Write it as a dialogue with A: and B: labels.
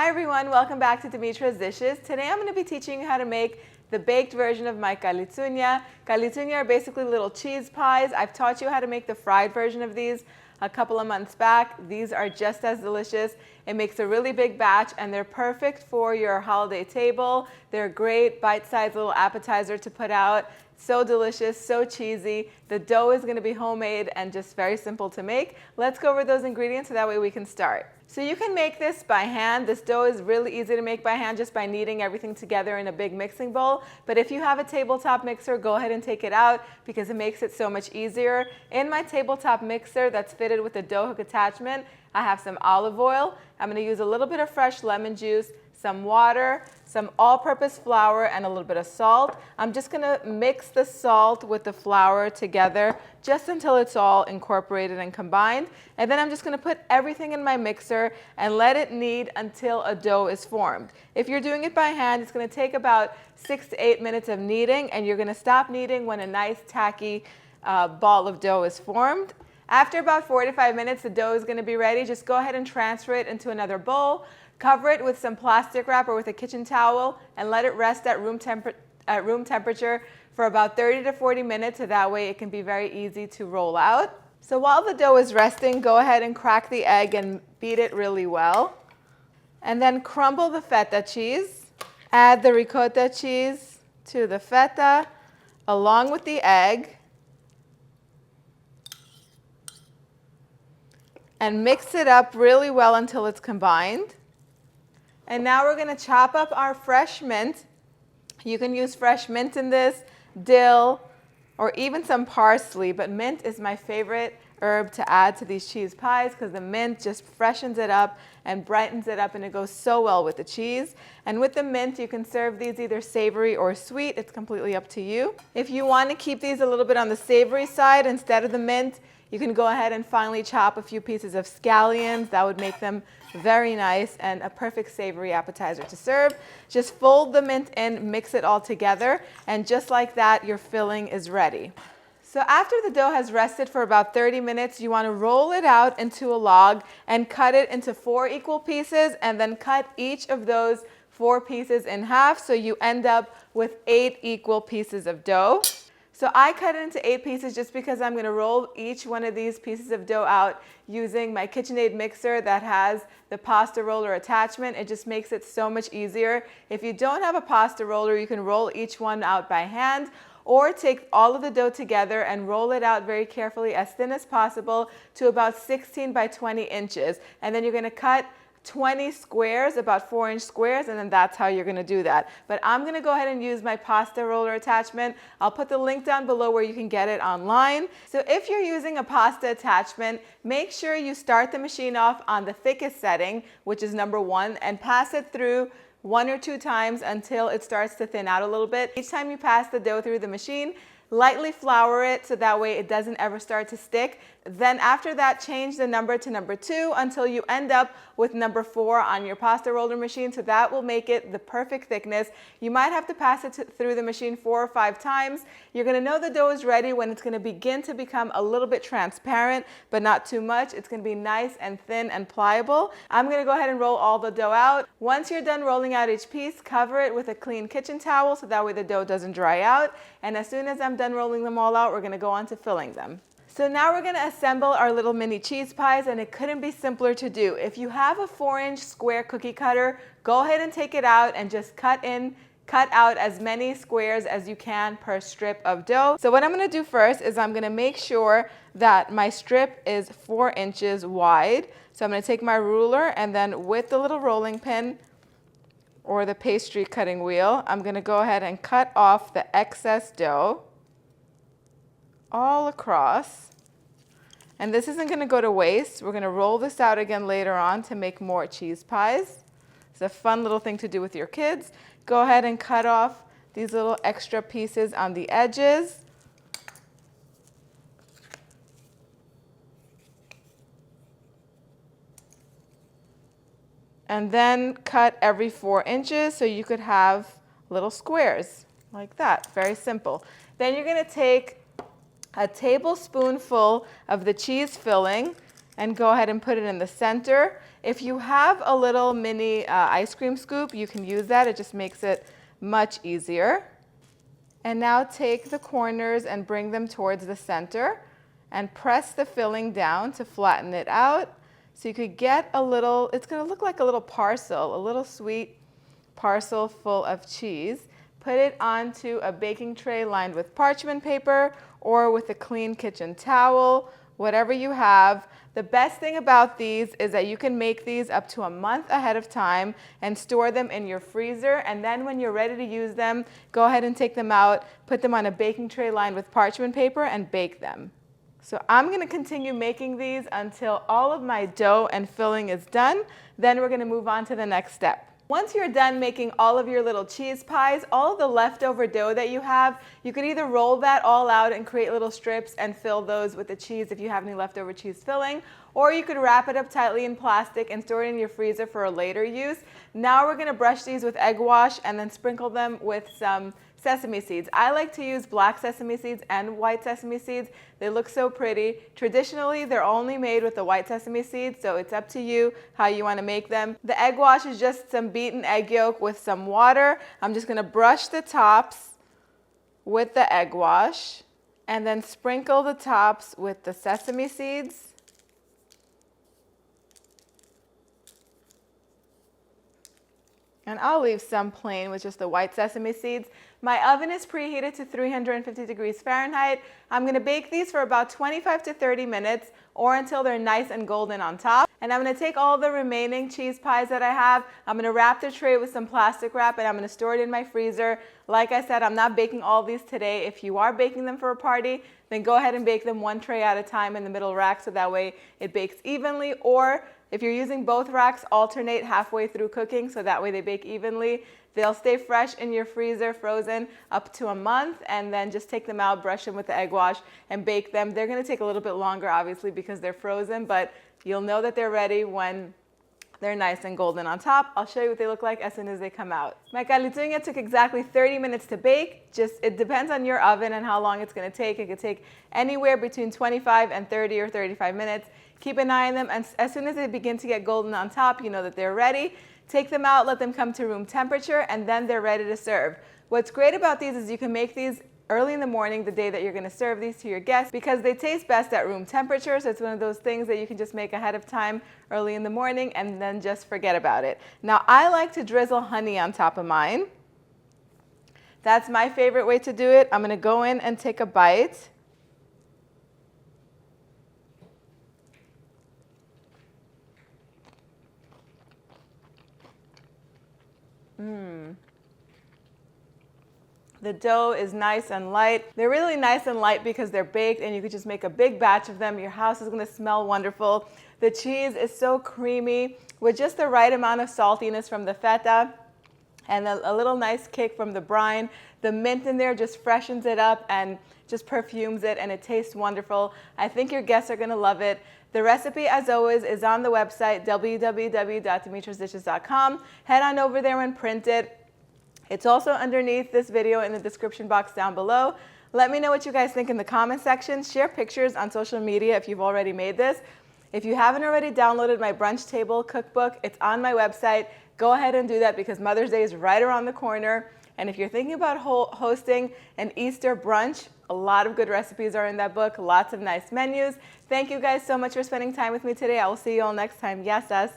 A: Hi everyone, welcome back to Dimitra's Dishes. Today I'm going to be teaching you how to make the baked version of my Kalitsounia. Kalitsounia are basically little cheese pies. I've taught you how to make the fried version of these a couple of months back. These are just as delicious. It makes a really big batch and they're perfect for your holiday table. They're a great bite-sized little appetizer to put out. So delicious, so cheesy. The dough is going to be homemade and just very simple to make. Let's go over those ingredients so that way we can start. So you can make this by hand. This dough is really easy to make by hand just by kneading everything together in a big mixing bowl. But if you have a tabletop mixer, go ahead and take it out because it makes it so much easier. In my tabletop mixer that's fitted with a dough hook attachment, I have some olive oil. I'm going to use a little bit of fresh lemon juice, some water, some all-purpose flour, and a little bit of salt. I'm just going to mix the salt with the flour together just until it's all incorporated and combined. And then I'm just going to put everything in my mixer and let it knead until a dough is formed. If you're doing it by hand, it's going to take about 6 to 8 minutes of kneading, and you're going to stop kneading when a nice tacky ball of dough is formed. After about 4 to 5 minutes, the dough is going to be ready. Just go ahead and transfer it into another bowl. Cover it with some plastic wrap or with a kitchen towel and let it rest at room temperature for about 30 to 40 minutes, so that way it can be very easy to roll out. So while the dough is resting, go ahead and crack the egg and beat it really well. And then crumble the feta cheese. Add the ricotta cheese to the feta along with the egg. And mix it up really well until it's combined. And now we're going to chop up our fresh mint. You can use fresh mint in this, dill, or even some parsley, but mint is my favorite herb to add to these cheese pies because the mint just freshens it up and brightens it up, and it goes so well with the cheese. And with the mint, you can serve these either savory or sweet. It's completely up to you. If you want to keep these a little bit on the savory side instead of the mint, you can go ahead and finely chop a few pieces of scallions. That would make them very nice and a perfect savory appetizer to serve. Just fold the mint in, mix it all together, and just like that, your filling is ready. So after the dough has rested for about 30 minutes, you want to roll it out into a log and cut it into 4 equal pieces, and then cut each of those 4 pieces in half, so you end up with 8 equal pieces of dough. So I cut it into 8 pieces just because I'm going to roll each one of these pieces of dough out using my KitchenAid mixer that has the pasta roller attachment. It just makes it so much easier. If you don't have a pasta roller, you can roll each one out by hand, or take all of the dough together and roll it out very carefully as thin as possible to about 16 by 20 inches. And then you're going to cut 20 squares, about 4-inch squares, and then that's how you're going to do that. But I'm going to go ahead and use my pasta roller attachment. I'll put the link down below where you can get it online. So if you're using a pasta attachment, make sure you start the machine off on the thickest setting, which is number 1, and pass it through 1 or 2 times until it starts to thin out a little bit. Each time you pass the dough through the machine, lightly flour it so that way it doesn't ever start to stick. Then after that, change the number to number 2 until you end up with number 4 on your pasta roller machine. So that will make it the perfect thickness. You might have to pass it through the machine 4 or 5 times. You're going to know the dough is ready when it's going to begin to become a little bit transparent, but not too much. It's going to be nice and thin and pliable. I'm going to go ahead and roll all the dough out. Once you're done rolling out each piece, cover it with a clean kitchen towel so that way the dough doesn't dry out. And as soon as I'm done rolling them all out, we're going to go on to filling them. So now we're going to assemble our little mini cheese pies, and it couldn't be simpler to do. If you have a 4-inch square cookie cutter, go ahead and take it out and just cut out as many squares as you can per strip of dough. So what I'm going to do first is I'm going to make sure that my strip is 4 inches wide. So I'm going to take my ruler, and then with the little rolling pin or the pastry cutting wheel, I'm going to go ahead and cut off the excess dough all across. And this isn't going to go to waste. We're going to roll this out again later on to make more cheese pies. It's a fun little thing to do with your kids. Go ahead and cut off these little extra pieces on the edges. And then cut every 4 inches so you could have little squares like that. Very simple. Then you're going to take a tablespoonful of the cheese filling and go ahead and put it in the center. If you have a little mini ice cream scoop, you can use that. It just makes it much easier. And now take the corners and bring them towards the center and press the filling down to flatten it out. So you could get a little, it's going to look like a little parcel, a little sweet parcel full of cheese. Put it onto a baking tray lined with parchment paper or with a clean kitchen towel, whatever you have. The best thing about these is that you can make these up to a month ahead of time and store them in your freezer. And then when you're ready to use them, go ahead and take them out, put them on a baking tray lined with parchment paper and bake them. So I'm going to continue making these until all of my dough and filling is done. Then we're going to move on to the next step. Once you're done making all of your little cheese pies, all of the leftover dough that you have, you could either roll that all out and create little strips and fill those with the cheese if you have any leftover cheese filling, or you could wrap it up tightly in plastic and store it in your freezer for a later use. Now we're going to brush these with egg wash and then sprinkle them with some sesame seeds. I like to use black sesame seeds and white sesame seeds. They look so pretty. Traditionally, they're only made with the white sesame seeds, so it's up to you how you want to make them. The egg wash is just some beaten egg yolk with some water. I'm just going to brush the tops with the egg wash and then sprinkle the tops with the sesame seeds. And I'll leave some plain with just the white sesame seeds. My oven is preheated to 350 degrees Fahrenheit. I'm going to bake these for about 25 to 30 minutes or until they're nice and golden on top. And I'm going to take all the remaining cheese pies that I have. I'm going to wrap the tray with some plastic wrap and I'm going to store it in my freezer. Like I said, I'm not baking all these today. If you are baking them for a party, then go ahead and bake them one tray at a time in the middle rack so that way it bakes evenly. Or if you're using both racks, alternate halfway through cooking so that way they bake evenly. They'll stay fresh in your freezer, frozen up to a month, and then just take them out, brush them with the egg wash, and bake them. They're going to take a little bit longer, obviously, because they're frozen, but you'll know that they're ready when they're nice and golden on top. I'll show you what they look like as soon as they come out. My Kalitsounia took exactly 30 minutes to bake. It depends on your oven and how long it's going to take. It could take anywhere between 25 and 30 or 35 minutes. Keep an eye on them, and as soon as they begin to get golden on top, you know that they're ready. Take them out, let them come to room temperature, and then they're ready to serve. What's great about these is you can make these early in the morning, the day that you're going to serve these to your guests, because they taste best at room temperature. So it's one of those things that you can just make ahead of time early in the morning and then just forget about it. Now, I like to drizzle honey on top of mine. That's my favorite way to do it. I'm going to go in and take a bite. The dough is nice and light. They're really nice and light because they're baked and you could just make a big batch of them. Your house is going to smell wonderful. The cheese is so creamy with just the right amount of saltiness from the feta and a little nice kick from the brine. The mint in there just freshens it up and just perfumes it, and it tastes wonderful. I think your guests are going to love it. The recipe, as always, is on the website, www.dimitrasdishes.com. Head on over there and print it. It's also underneath this video in the description box down below. Let me know what you guys think in the comment section. Share pictures on social media if you've already made this. If you haven't already downloaded my brunch table cookbook, it's on my website. Go ahead and do that because Mother's Day is right around the corner. And if you're thinking about hosting an Easter brunch, a lot of good recipes are in that book, lots of nice menus. Thank you guys so much for spending time with me today. I will see you all next time. Yes, us.